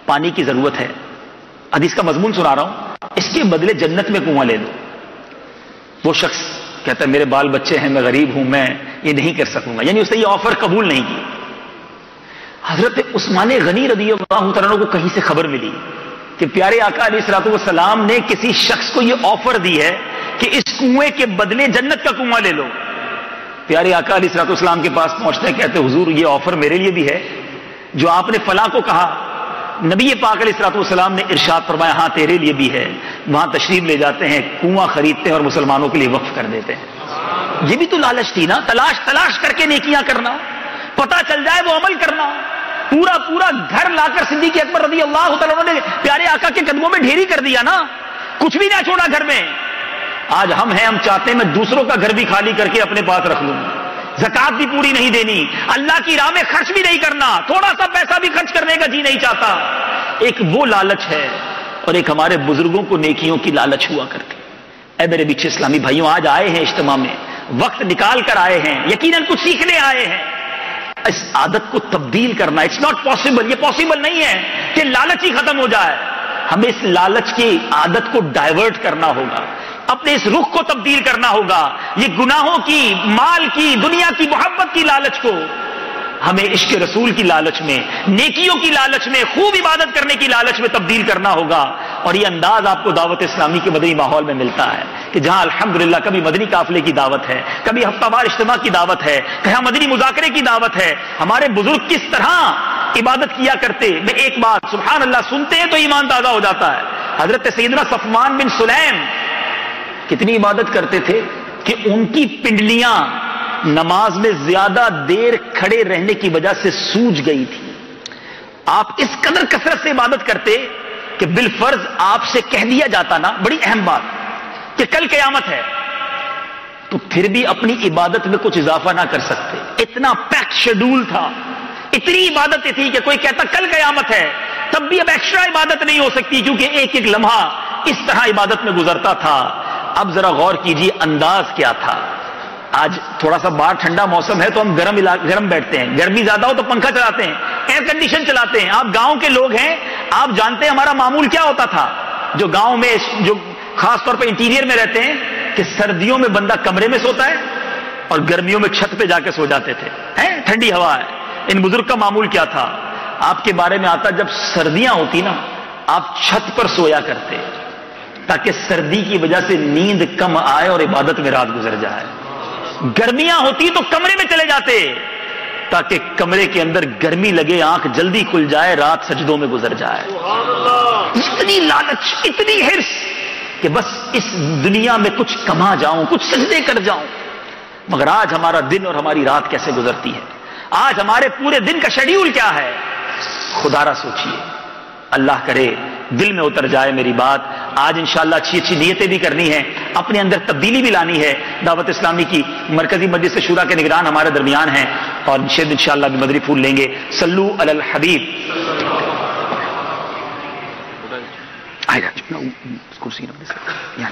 پانی کی ضرورت ہے. حدیث کا مضمون سنا رہا ہوں, اس کے بدلے جنت میں کنواں لے دو. وہ شخص کہتا ہے میرے بال بچے ہیں, میں غریب ہوں, میں یہ نہیں کر سکوں گا. یعنی اس نے یہ آفر قبول نہیں کی. حضرت عثمان غنی رضی اللہ عنہ کو کہیں سے خبر ملی کہ پیارے آقا علیہ الصلوۃ والسلام نے کسی شخص کو یہ آفر دی ہے کہ اس کنویں کے بدلے جنت کا کنواں لے لو. پیارے آقا علیہ الصلوۃ والسلام کے پاس پہنچتے ہیں, کہتے حضور یہ آفر میرے لیے بھی ہے جو آپ نے فلاں کو کہا. نبی پاک علیہ الصلوۃ والسلام نے ارشاد فرمایا ہاں تیرے لیے بھی ہے. وہاں تشریف لے جاتے ہیں, کنواں خریدتے ہیں اور مسلمانوں کے لیے وقف کر دیتے ہیں. یہ بھی تو لالچ تھی نا، تلاش کر کے نیکیاں کرنا، پتہ چل جائے وہ عمل کرنا. پورا گھر لا کر صدیق اکبر رضی اللہ تعالیٰ عنہ نے پیارے آقا کے قدموں میں ڈھیری کر دیا نا، کچھ بھی نہ چھوڑا گھر میں. آج ہم چاہتے ہیں میں دوسروں کا گھر بھی خالی کر کے اپنے پاس رکھ لوں، زکات بھی پوری نہیں دینی، اللہ کی راہ میں خرچ بھی نہیں کرنا، تھوڑا سا پیسہ بھی خرچ کرنے کا جی نہیں چاہتا. ایک وہ لالچ ہے اور ایک ہمارے بزرگوں کو نیکیوں کی لالچ ہوا کرتی. اے میرے بیچے اسلامی بھائیوں، آج آئے ہیں اجتماع میں، وقت نکال کر آئے ہیں، یقیناً کچھ سیکھنے آئے ہیں. اس عادت کو تبدیل کرنا اٹس ناٹ پاسبل، یہ پاسبل نہیں ہے کہ لالچ ہی ختم ہو جائے. ہمیں اس لالچ کی عادت کو ڈائیورٹ کرنا ہوگا، اپنے اس رخ کو تبدیل کرنا ہوگا. یہ گناہوں کی، مال کی، دنیا کی محبت کی لالچ کو ہمیں عشق رسول کی لالچ میں، نیکیوں کی لالچ میں، خوب عبادت کرنے کی لالچ میں تبدیل کرنا ہوگا. اور یہ انداز آپ کو دعوت اسلامی کے مدنی ماحول میں ملتا ہے کہ جہاں الحمدللہ کبھی مدنی قافلے کی دعوت ہے، کبھی ہفتہ وار اجتماع کی دعوت ہے، کہیں مدنی مذاکرے کی دعوت ہے. ہمارے بزرگ کس طرح عبادت کیا کرتے. میں ایک بات سبحان اللہ سنتے ہیں تو ایمان تازہ ہو جاتا ہے. حضرت سیدنا صفوان بن سلیم کتنی عبادت کرتے تھے کہ ان کی پنڈلیاں نماز میں زیادہ دیر کھڑے رہنے کی وجہ سے سوج گئی تھی. آپ اس قدر کثرت سے عبادت کرتے کہ بالفرض آپ سے کہہ دیا جاتا نا، بڑی اہم بات، کہ کل قیامت ہے، تو پھر بھی اپنی عبادت میں کچھ اضافہ نہ کر سکتے. اتنا پیکڈ شیڈول تھا، اتنی عبادتیں تھی کہ کوئی کہتا کل قیامت ہے، تب بھی اب ایکسٹرا عبادت نہیں ہو سکتی کیونکہ ایک ایک لمحہ اس طرح عبادت میں گزرتا تھا. اب ذرا غور کیجئے انداز کیا تھا. آج تھوڑا سا باہر ٹھنڈا موسم ہے تو ہم گرم بیٹھتے ہیں، گرمی زیادہ ہو تو پنکھا چلاتے ہیں، ایئر کنڈیشن چلاتے ہیں. آپ گاؤں کے لوگ ہیں، آپ جانتے ہیں ہمارا معمول کیا ہوتا تھا. جو گاؤں میں جو خاص طور پہ انٹیریئر میں رہتے ہیں کہ سردیوں میں بندہ کمرے میں سوتا ہے اور گرمیوں میں چھت پہ جا کے سو جاتے تھے، ٹھنڈی ہوا ہے. ان بزرگ کا معمول کیا تھا؟ آپ کے بارے میں آتا جب سردیاں ہوتی نا آپ چھت پر سویا کرتے تاکہ سردی کی وجہ سے نیند کم آئے اور عبادت میں رات گزر جائے. گرمیاں ہوتی تو کمرے میں چلے جاتے تاکہ کمرے کے اندر گرمی لگے، آنکھ جلدی کھل جائے، رات سجدوں میں گزر جائے. اتنی لالچ، اتنی ہرس کہ بس اس دنیا میں کچھ کما جاؤں، کچھ سجدے کر جاؤں. مگر آج ہمارا دن اور ہماری رات کیسے گزرتی ہے، آج ہمارے پورے دن کا شیڈیول کیا ہے. خدا را سوچئے. اللہ کرے دل میں اتر جائے میری بات. آج انشاءاللہ اچھی نیتیں بھی کرنی ہے، اپنے اندر تبدیلی بھی لانی ہے. دعوت اسلامی کی مرکزی مجلس شورا کے نگران ہمارے درمیان ہیں اور انشاءاللہ بھی مدنی پھول لیں گے. صلو علی الحبیب. کرسی یہاں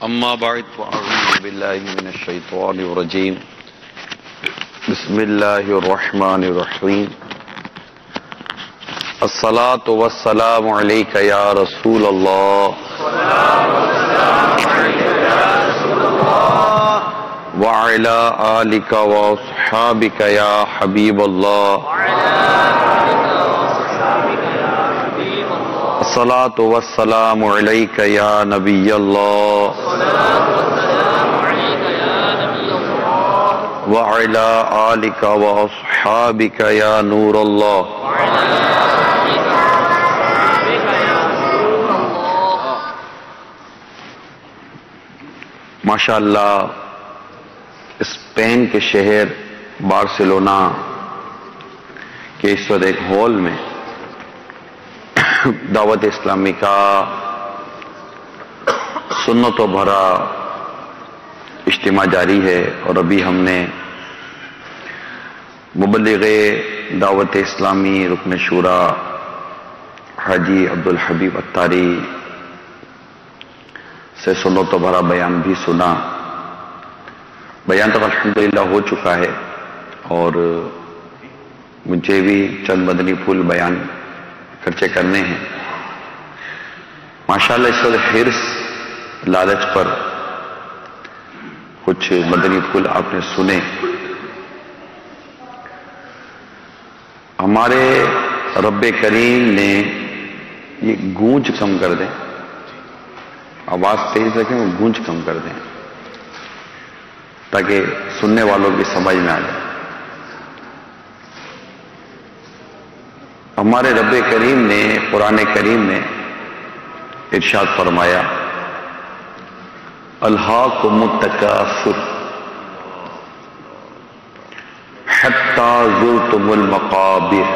اما بعد فاعوذ باللہ من الشیطان الرجیم بسم اللہ الرحمن الرحیم الصلاۃ والسلام علیک یا رسول اللہ وعلی آلک واصحابک یا حبیب اللہ الصلاۃ والسلام علیک یا نبی اللہ وعلی آلک واصحابک یا نور اللہ. ماشاءاللہ اسپین کے شہر بارسلونا کے اس وقت ایک ہال میں دعوت اسلامی کا سنتوں بھرا اجتماع جاری ہے اور ابھی ہم نے مبلغ دعوت اسلامی رکن شورا حاجی عبدالحبیب اتاری سے سنتوں بھرا بیان بھی سنا. بیان تو الحمدللہ ہو چکا ہے اور مجھے بھی چند مدنی پھول بیان خرچے کرنے ہیں. ماشاءاللہ اس وقت حرص لالچ پر کچھ مدنی پھول آپ نے سنے. ہمارے رب کریم نے یہ گونج کم کر دیں, آواز تیز رکھیں, وہ گونج کم کر دیں تاکہ سننے والوں کی سمجھ میں آ جائے. ہمارے رب کریم نے قرآن کریم میں ارشاد فرمایا الہاکم التکاثر حتی زرتم المقابر.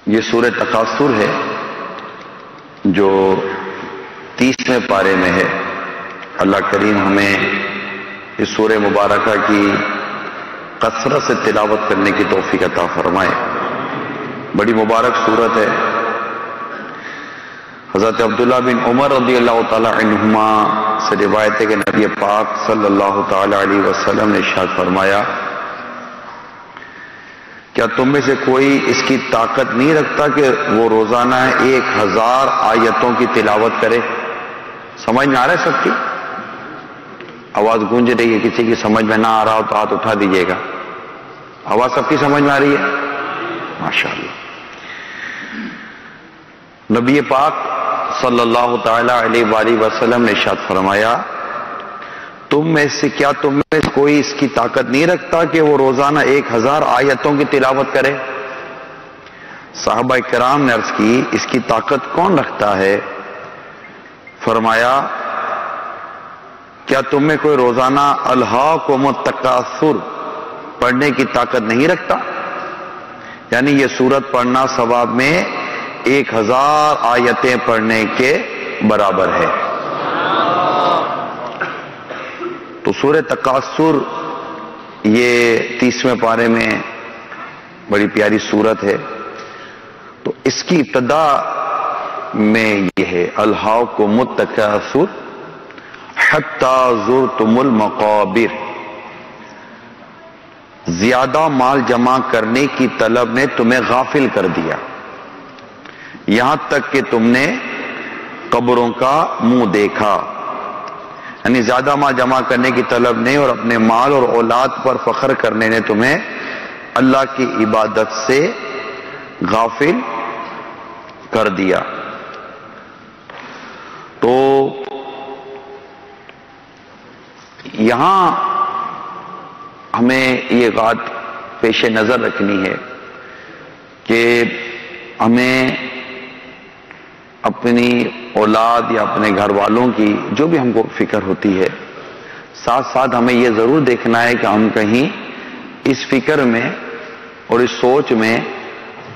یہ سورہ تکاثر ہے جو 30ویں پارے میں ہے. اللہ کریم ہمیں اس سورہ مبارکہ کی کثرت سے تلاوت کرنے کی توفیق عطا فرمائے. بڑی مبارک سورت ہے. حضرت عبداللہ بن عمر رضی اللہ تعالی عنہما سے روایت ہے کہ نبی پاک صلی اللہ تعالی علیہ وسلم نے ارشاد فرمایا کیا تم میں سے کوئی اس کی طاقت نہیں رکھتا کہ وہ روزانہ 1000 آیتوں کی تلاوت کرے؟ سمجھ میں آ رہا ہے سب کی؟ آواز گونج رہی ہے, کسی کی سمجھ میں نہ آ رہا ہو تو ہاتھ اٹھا دیجیے گا. آواز سب کی سمجھ میں آ رہی ہے؟ ماشاءاللہ. نبی پاک صلی اللہ تعالی علیہ وآلہ وسلم نے ارشاد فرمایا تم میں سے کوئی اس کی طاقت نہیں رکھتا کہ وہ روزانہ 1000 آیتوں کی تلاوت کرے؟ صحابہ کرام نے عرض کی اس کی طاقت کون رکھتا ہے؟ فرمایا کیا تم میں کوئی روزانہ الہاکم التکاثر پڑھنے کی طاقت نہیں رکھتا؟ یعنی یہ سورت پڑھنا ثواب میں 1000 آیتیں پڑھنے کے برابر ہے. تو سورہ تکاثر یہ 30ویں پارے میں بڑی پیاری سورت ہے. تو اس کی ابتدا میں یہ ہے الہاکم التکاثر حتی زرتم المقابر. زیادہ مال جمع کرنے کی طلب نے تمہیں غافل کر دیا یہاں تک کہ تم نے قبروں کا منہ دیکھا. یعنی زیادہ مال جمع کرنے کی طلب نے اور اپنے مال اور اولاد پر فخر کرنے نے تمہیں اللہ کی عبادت سے غافل کر دیا. تو یہاں ہمیں یہ بات پیش نظر رکھنی ہے کہ ہمیں اپنی اولاد یا اپنے گھر والوں کی جو بھی ہم کو فکر ہوتی ہے, ساتھ ساتھ ہمیں یہ ضرور دیکھنا ہے کہ ہم کہیں اس فکر میں اور اس سوچ میں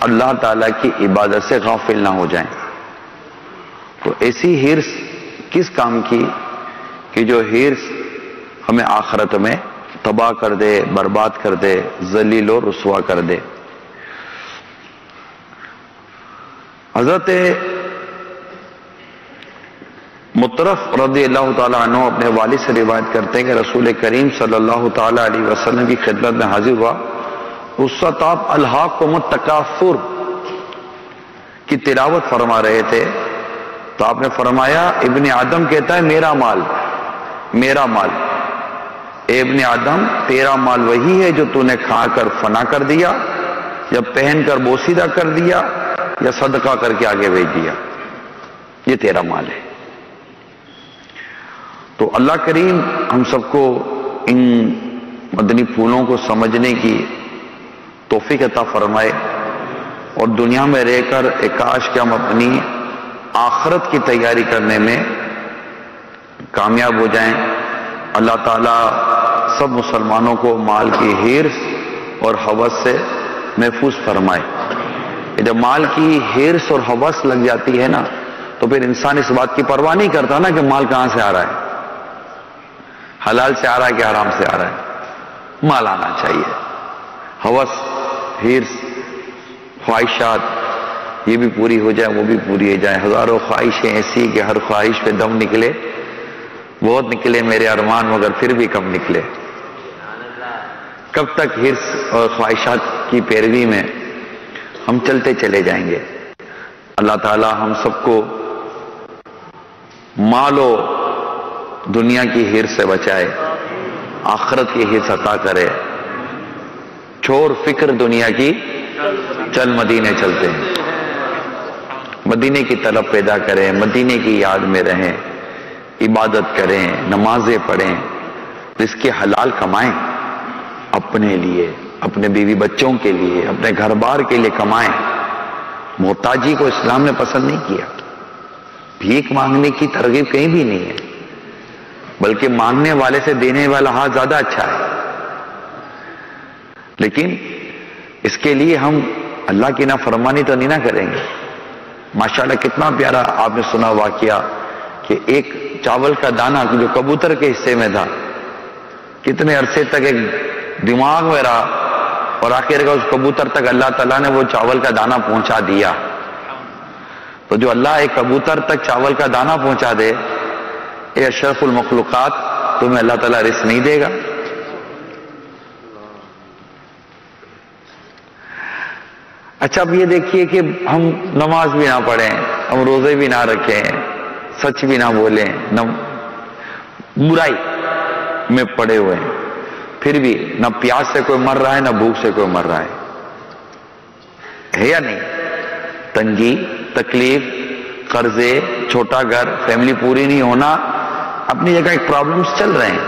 اللہ تعالیٰ کی عبادت سے غافل نہ ہو جائیں. تو ایسی حرص کس کام کی کہ جو حرص ہمیں آخرت میں تباہ کر دے, برباد کر دے, ذلیل و رسوا کر دے. حضرت مطرف رضی اللہ تعالیٰ عنہ اپنے والد سے روایت کرتے ہیں کہ رسول کریم صلی اللہ تعالیٰ علیہ وسلم کی خدمت میں حاضر ہوا. اس وقت آپ الہاکم التکاثر کی تلاوت فرما رہے تھے تو آپ نے فرمایا ابن آدم کہتا ہے میرا مال میرا مال. اے ابن آدم تیرا مال وہی ہے جو تو نے کھا کر فنا کر دیا یا پہن کر بوسیدہ کر دیا یا صدقہ کر کے آگے بھیج دیا, یہ تیرا مال ہے. تو اللہ کریم ہم سب کو ان مدنی پھولوں کو سمجھنے کی توفیق عطا فرمائے اور دنیا میں رہ کر کاش کہ ہم اپنی آخرت کی تیاری کرنے میں کامیاب ہو جائیں. اللہ تعالیٰ سب مسلمانوں کو مال کی حرص اور ہوس سے محفوظ فرمائے. جب مال کی حرص اور ہوس لگ جاتی ہے نا تو پھر انسان اس بات کی پرواہ نہیں کرتا نا کہ مال کہاں سے آ رہا ہے, حلال سے آ رہا ہے کہ حرام سے آ رہا ہے. مال آنا چاہیے. ہوس, حرص, خواہشات یہ بھی پوری ہو جائے وہ بھی پوری ہو جائے. ہزاروں خواہشیں ایسی کہ ہر خواہش پہ دم نکلے, بہت نکلے میرے ارمان مگر پھر بھی کم نکلے. کب تک حرص اور خواہشات کی پیروی میں ہم چلتے چلے جائیں گے؟ اللہ تعالی ہم سب کو مال و دنیا کی ہرس سے بچائے، آخرت کی ہرس عطا کرے۔ چھوڑ فکر دنیا کی، چل مدینے چلتے ہیں، مدینے کی طلب پیدا کریں، مدینے کی یاد میں رہیں، عبادت کریں، نمازیں پڑھیں، رزق حلال کمائیں، اپنے لیے، اپنے بیوی بچوں کے لیے، اپنے گھر بار کے لیے کمائیں۔ محتاجی کو اسلام نے پسند نہیں کیا، بھیک مانگنے کی ترغیب کہیں بھی نہیں ہے، بلکہ مانگنے والے سے دینے والا ہاتھ زیادہ اچھا ہے۔ لیکن اس کے لیے ہم اللہ کی نافرمانی تو نہیں نہ کریں گے۔ ماشاءاللہ کتنا پیارا آپ نے سنا واقعہ کہ ایک چاول کا دانہ جو کبوتر کے حصے میں تھا، کتنے عرصے تک ایک دماغ میں رہا، اور آخر کا اس کبوتر تک اللہ تعالیٰ نے وہ چاول کا دانہ پہنچا دیا۔ تو جو اللہ ایک کبوتر تک چاول کا دانہ پہنچا دے، اے اشرف المخلوقات، تمہیں اللہ تعالیٰ رزق نہیں دے گا؟ اچھا اب یہ دیکھیے کہ ہم نماز بھی نہ پڑھیں، ہم روزے بھی نہ رکھیں، سچ بھی نہ بولیں، برائی میں پڑے ہوئے ہیں، پھر بھی نہ پیاس سے کوئی مر رہا ہے، نہ بھوک سے کوئی مر رہا ہے یا نہیں؟ تنگی، تکلیف، قرضے، چھوٹا گھر، فیملی پوری نہیں ہونا، اپنی جگہ ایک پرابلمز چل رہے ہیں،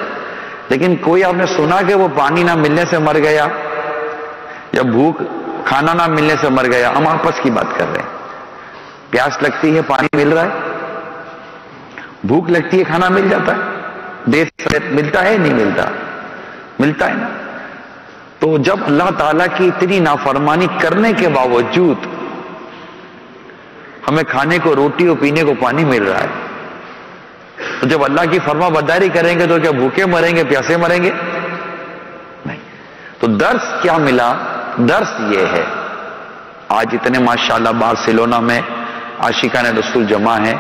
لیکن کوئی آپ نے سنا کہ وہ پانی نہ ملنے سے مر گیا یا بھوک کھانا نہ ملنے سے مر گیا؟ ہم آپس کی بات کر رہے ہیں۔ پیاس لگتی ہے، پانی مل رہا ہے، بھوک لگتی ہے، کھانا مل جاتا ہے، دیر سے ملتا ہے نہیں ملتا؟ ملتا ہے نا۔ تو جب اللہ تعالیٰ کی اتنی نافرمانی کرنے کے باوجود ہمیں کھانے کو روٹی اور پینے کو پانی مل رہا ہے، تو جب اللہ کی فرما برداری کریں گے تو کیا بھوکے مریں گے، پیاسے مریں گے؟ نہیں۔ تو درس کیا ملا؟ درس یہ ہے، آج اتنے ماشاءاللہ بارسلونا میں عاشقان رسول جمع ہیں،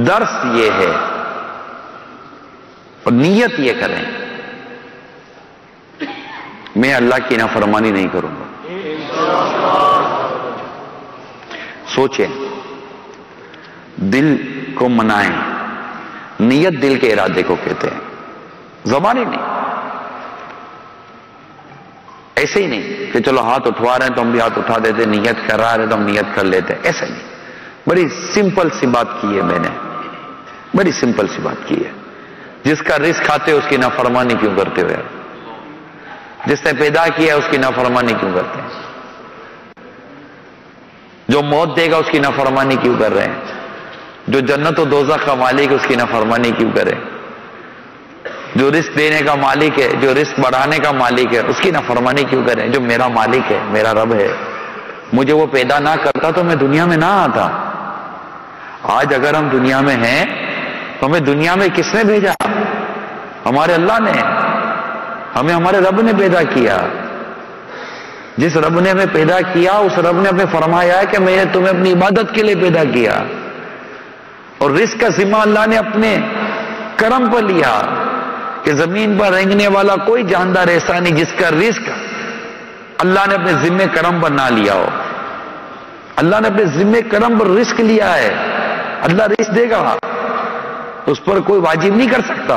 درس یہ ہے، اور نیت یہ کریں، میں اللہ کی نافرمانی نہیں کروں گا۔ سوچیں، دل کو منائیں، نیت دل کے ارادے کو کہتے ہیں، زبانی نہیں۔ ایسے ہی نہیں کہ چلو ہاتھ اٹھوا رہے ہیں تو ہم بھی ہاتھ اٹھا دیتے، نیت کر رہا ہے تو ہم نیت کر لیتے، ایسا نہیں۔ بڑی سمپل سی بات کی ہے میں نے، بڑی سمپل سی بات کی ہے۔ جس کا رزق کھاتے اس کی نافرمانی کیوں کرتے ہوئے؟ جس نے پیدا کیا اس کی نافرمانی کیوں کرتے ہیں؟ جو موت دے گا اس کی نافرمانی کیوں کر رہے ہیں؟ جو جنت و دوزخ کا مالک اس کی نافرمانی کیوں کرے؟ جو رزق دینے کا مالک ہے، جو رزق بڑھانے کا مالک ہے، اس کی نافرمانی کیوں کریں؟ جو میرا مالک ہے، میرا رب ہے، مجھے وہ پیدا نہ کرتا تو میں دنیا میں نہ آتا۔ آج اگر ہم دنیا میں ہیں تو ہمیں دنیا میں کس نے بھیجا؟ ہمارے اللہ نے، ہمیں ہمارے رب نے پیدا کیا۔ جس رب نے ہمیں پیدا کیا، اس رب نے ہمیں فرمایا ہے کہ میں نے تمہیں اپنی عبادت کے لیے پیدا کیا، اور رزق کا ذمہ اللہ نے اپنے کرم پر لیا کہ زمین پر رینگنے والا کوئی جاندار ایسا نہیں جس کا رزق اللہ نے اپنے ذمہ کرم پر نہ لیا ہو۔ اللہ نے اپنے ذمہ کرم پر رزق لیا ہے، اللہ رزق دے گا، اس پر کوئی واجب نہیں کر سکتا،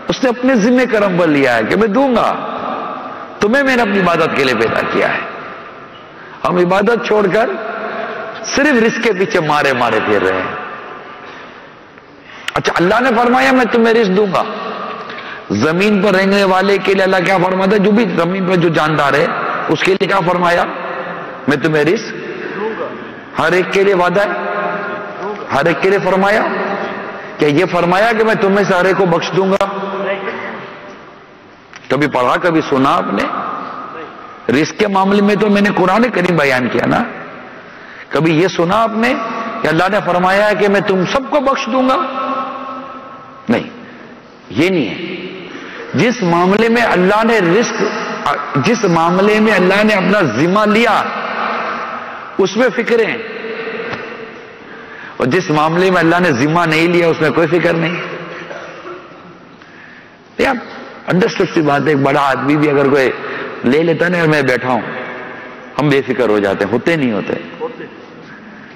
اس نے اپنے ذمہ کرم پر لیا ہے کہ میں دوں گا، تمہیں میں نے اپنی عبادت کے لیے پیدا کیا ہے۔ ہم عبادت چھوڑ کر صرف رزق کے پیچھے مارے مارے پھر رہے ہیں۔ اچھا اللہ نے فرمایا میں تمہیں رزق دوں گا، زمین پر رہنے والے کے لیے اللہ کیا فرماتا ہے؟ جو بھی زمین پر جو جاندار ہے اس کے لیے کیا فرمایا؟ میں تمہیں رزق دوں گا۔ ہر ایک کے لیے وعدہ ہے، ہر ایک کے لیے فرمایا؟ کیا یہ فرمایا کہ میں تمہیں سے ہر ایک کو بخش دوں گا؟ کبھی پڑھا، کبھی سنا آپ نے؟ رزق کے معاملے میں تو میں نے قرآن کریم بیان کیا نا۔ کبھی یہ سنا آپ نے کہ اللہ نے فرمایا ہے کہ میں تم سب کو بخش دوں گا؟ نہیں، یہ نہیں ہے۔ جس معاملے میں اللہ نے رزق، جس معاملے میں اللہ نے اپنا ذمہ لیا اس میں فکریں، اور جس معاملے میں اللہ نے ذمہ نہیں لیا اس میں کوئی فکر نہیں۔ یار انڈرسٹوڈ سی بات ہے، ایک بڑا آدمی بھی اگر کوئی لے لیتا نا، میں بیٹھا ہوں، ہم بے فکر ہو جاتے ہیں، ہوتے نہیں ہوتے؟